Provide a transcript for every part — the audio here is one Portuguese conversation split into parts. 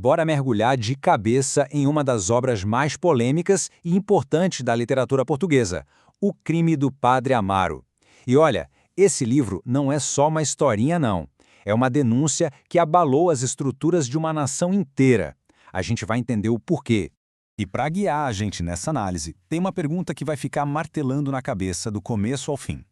bora mergulhar de cabeça em uma das obras mais polêmicas e importantes da literatura portuguesa, O Crime do Padre Amaro. E olha, esse livro não é só uma historinha não, é uma denúncia que abalou as estruturas de uma nação inteira. A gente vai entender o porquê. E para guiar a gente nessa análise, tem uma pergunta que vai ficar martelando na cabeça do começo ao fim.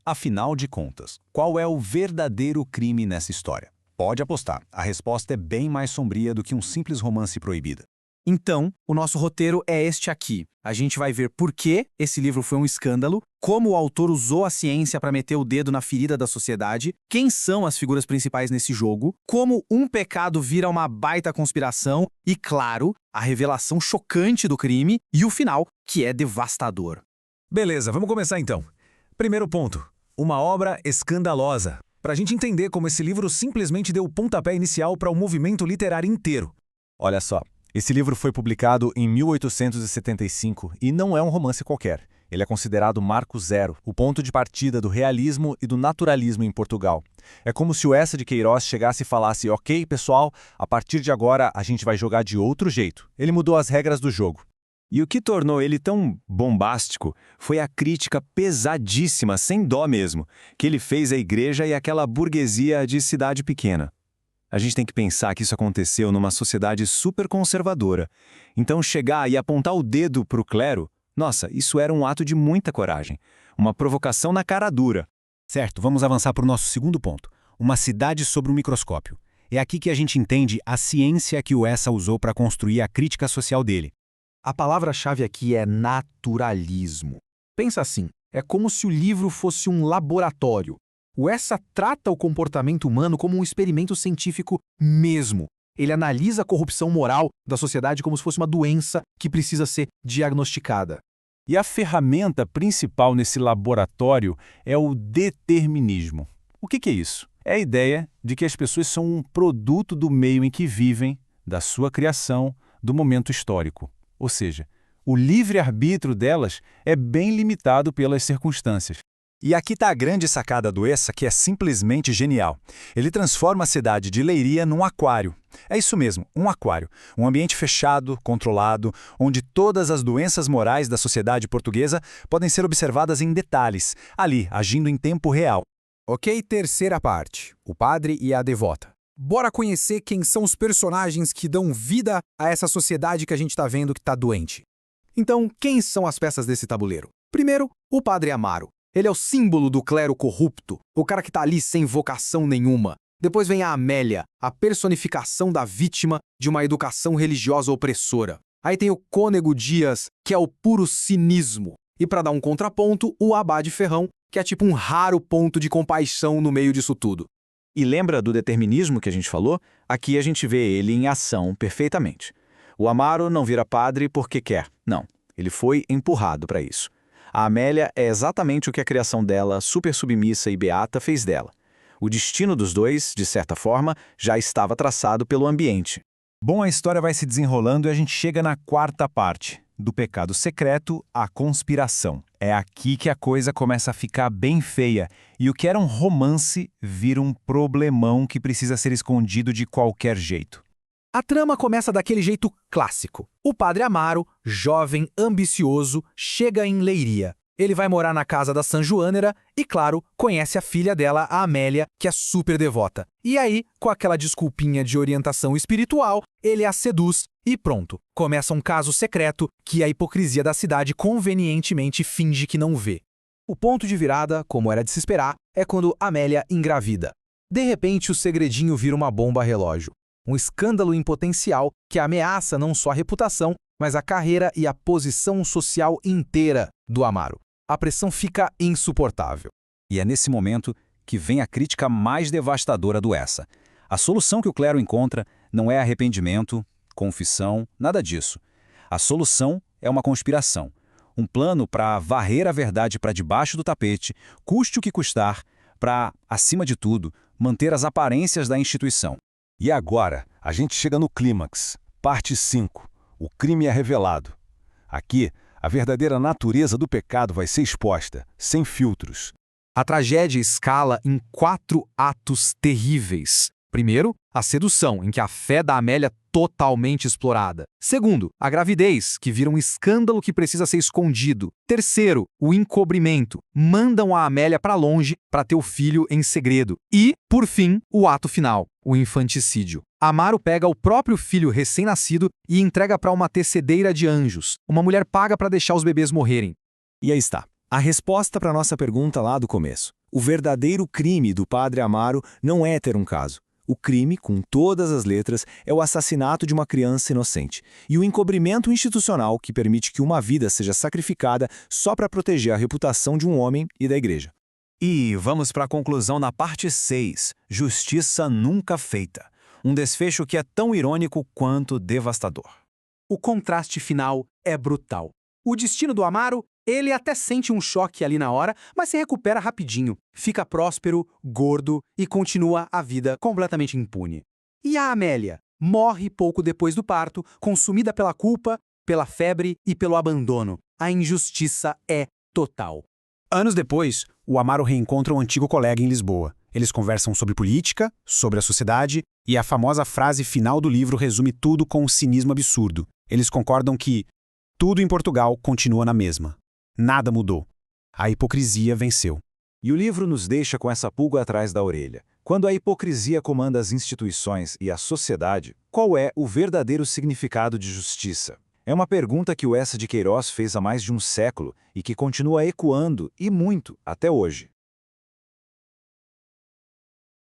Afinal de contas, qual é o verdadeiro crime nessa história? Pode apostar, a resposta é bem mais sombria do que um simples romance proibido. Então, o nosso roteiro é este aqui. A gente vai ver por que esse livro foi um escândalo, como o autor usou a ciência para meter o dedo na ferida da sociedade, quem são as figuras principais nesse jogo, como um pecado vira uma baita conspiração e, claro, a revelação chocante do crime e o final, que é devastador. Beleza, vamos começar então. Primeiro ponto, uma obra escandalosa. Para a gente entender como esse livro simplesmente deu o pontapé inicial para o movimento literário inteiro. Olha só. Esse livro foi publicado em 1875 e não é um romance qualquer. Ele é considerado marco zero, o ponto de partida do realismo e do naturalismo em Portugal. É como se o Eça de Queiroz chegasse e falasse: ok, pessoal, a partir de agora a gente vai jogar de outro jeito. Ele mudou as regras do jogo. E o que tornou ele tão bombástico foi a crítica pesadíssima, sem dó mesmo, que ele fez à igreja e àquela burguesia de cidade pequena. A gente tem que pensar que isso aconteceu numa sociedade super conservadora. Então chegar e apontar o dedo para o clero, nossa, isso era um ato de muita coragem. Uma provocação na cara dura. Certo, vamos avançar para o nosso segundo ponto. Uma cidade sob o microscópio. É aqui que a gente entende a ciência que o Eça usou para construir a crítica social dele. A palavra-chave aqui é naturalismo. Pensa assim, é como se o livro fosse um laboratório. O Eça trata o comportamento humano como um experimento científico mesmo. Ele analisa a corrupção moral da sociedade como se fosse uma doença que precisa ser diagnosticada. E a ferramenta principal nesse laboratório é o determinismo. O que é isso? É a ideia de que as pessoas são um produto do meio em que vivem, da sua criação, do momento histórico. Ou seja, o livre-arbítrio delas é bem limitado pelas circunstâncias. E aqui está a grande sacada do Eça, que é simplesmente genial. Ele transforma a cidade de Leiria num aquário. É isso mesmo, um aquário. Um ambiente fechado, controlado, onde todas as doenças morais da sociedade portuguesa podem ser observadas em detalhes, ali, agindo em tempo real. Ok, terceira parte, o padre e a devota. Bora conhecer quem são os personagens que dão vida a essa sociedade que a gente está vendo que está doente. Então, quem são as peças desse tabuleiro? Primeiro, o padre Amaro. Ele é o símbolo do clero corrupto, o cara que tá ali sem vocação nenhuma. Depois vem a Amélia, a personificação da vítima de uma educação religiosa opressora. Aí tem o Cônego Dias, que é o puro cinismo. E para dar um contraponto, o Abade Ferrão, que é tipo um raro ponto de compaixão no meio disso tudo. E lembra do determinismo que a gente falou? Aqui a gente vê ele em ação perfeitamente. O Amaro não vira padre porque quer, não. Ele foi empurrado para isso. A Amélia é exatamente o que a criação dela, super submissa e beata, fez dela. O destino dos dois, de certa forma, já estava traçado pelo ambiente. Bom, a história vai se desenrolando e a gente chega na quarta parte, do pecado secreto à conspiração. É aqui que a coisa começa a ficar bem feia, e o que era um romance vira um problemão que precisa ser escondido de qualquer jeito. A trama começa daquele jeito clássico. O padre Amaro, jovem, ambicioso, chega em Leiria. Ele vai morar na casa da Sanjoânera e, claro, conhece a filha dela, a Amélia, que é super devota. E aí, com aquela desculpinha de orientação espiritual, ele a seduz e pronto. Começa um caso secreto que a hipocrisia da cidade convenientemente finge que não vê. O ponto de virada, como era de se esperar, é quando Amélia engravida. De repente, o segredinho vira uma bomba relógio. Um escândalo em potencial que ameaça não só a reputação, mas a carreira e a posição social inteira do Amaro. A pressão fica insuportável. E é nesse momento que vem a crítica mais devastadora do Eça. A solução que o clero encontra não é arrependimento, confissão, nada disso. A solução é uma conspiração. Um plano para varrer a verdade para debaixo do tapete, custe o que custar, para, acima de tudo, manter as aparências da instituição. E agora, a gente chega no clímax, parte 5. O crime é revelado. Aqui, a verdadeira natureza do pecado vai ser exposta, sem filtros. A tragédia escala em 4 atos terríveis. Primeiro, a sedução, em que a fé da Amélia é totalmente explorada. Segundo, a gravidez, que vira um escândalo que precisa ser escondido. Terceiro, o encobrimento. Mandam a Amélia para longe para ter o filho em segredo. E, por fim, o ato final, o infanticídio. Amaro pega o próprio filho recém-nascido e entrega para uma tecedeira de anjos. Uma mulher paga para deixar os bebês morrerem. E aí está. A resposta para a nossa pergunta lá do começo. O verdadeiro crime do padre Amaro não é ter um caso. O crime, com todas as letras, é o assassinato de uma criança inocente e o encobrimento institucional que permite que uma vida seja sacrificada só para proteger a reputação de um homem e da igreja. E vamos para a conclusão na parte 6, Justiça Nunca Feita. Um desfecho que é tão irônico quanto devastador. O contraste final é brutal. O destino do Amaro, ele até sente um choque ali na hora, mas se recupera rapidinho. Fica próspero, gordo e continua a vida completamente impune. E a Amélia morre pouco depois do parto, consumida pela culpa, pela febre e pelo abandono. A injustiça é total. Anos depois, o Amaro reencontra um antigo colega em Lisboa. Eles conversam sobre política, sobre a sociedade, e a famosa frase final do livro resume tudo com um cinismo absurdo. Eles concordam que tudo em Portugal continua na mesma. Nada mudou. A hipocrisia venceu. E o livro nos deixa com essa pulga atrás da orelha. Quando a hipocrisia comanda as instituições e a sociedade, qual é o verdadeiro significado de justiça? É uma pergunta que o Eça de Queiroz fez há mais de um século e que continua ecoando, e muito, até hoje.